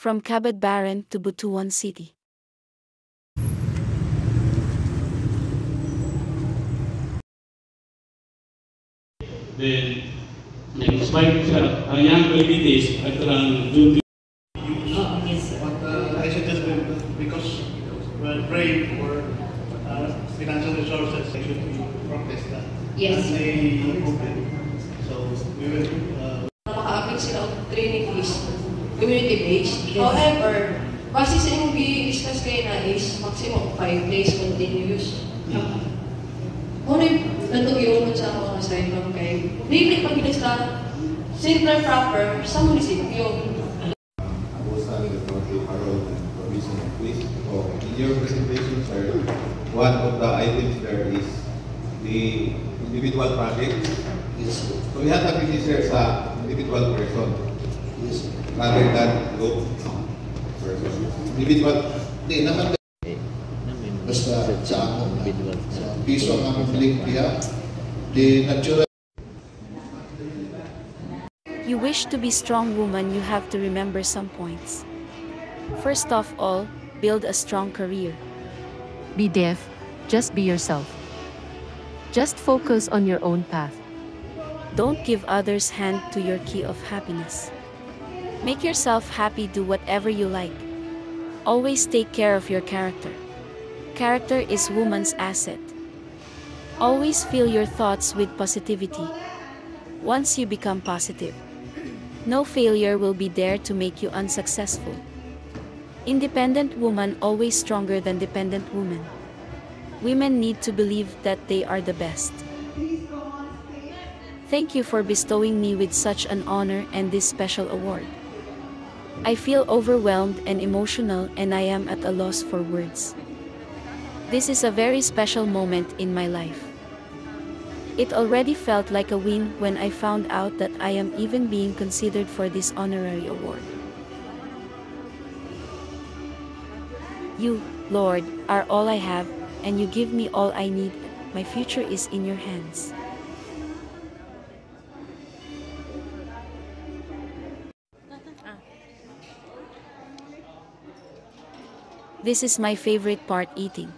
from Cabadbaran to Butuan City. Then, nag-spike siya. Ang young ladies, at around June. Yes, but I suggest because we're praying for financial resources, they should protest that. Yes. That's a problem. So we will. Maka-apply sila of training fees, community-based. However, base sa inyong i-discuss kayo na is maximum 5 days continuous. Kung natugyo mo sa mga asylum kay libre pag sa simpler proper sa munisipyo. I was telling about the parole and provision of police. So in your presentation, sir, one of the items there is the individual project. Yes, sir. So we have to sir sa individual person Yes, sir. rather than group person. Individual. Hindi naman basta sa among sa piso ang among biligya, the natural. You wish to be strong woman, you have to remember some points. First of all, build a strong career. Be deaf, just be yourself. Just focus on your own path. Don't give others hand to your key of happiness. Make yourself happy, do whatever you like. Always take care of your character. Character is woman's asset. Always fill your thoughts with positivity. Once you become positive, no failure will be there to make you unsuccessful. Independent woman always stronger than dependent woman. Women need to believe that they are the best. Thank you for bestowing me with such an honor and this special award. I feel overwhelmed and emotional, and I am at a loss for words. This is a very special moment in my life. It already felt like a win when I found out that I am even being considered for this honorary award. You, Lord, are all I have, and you give me all I need. My future is in your hands. This is my favorite part, eating.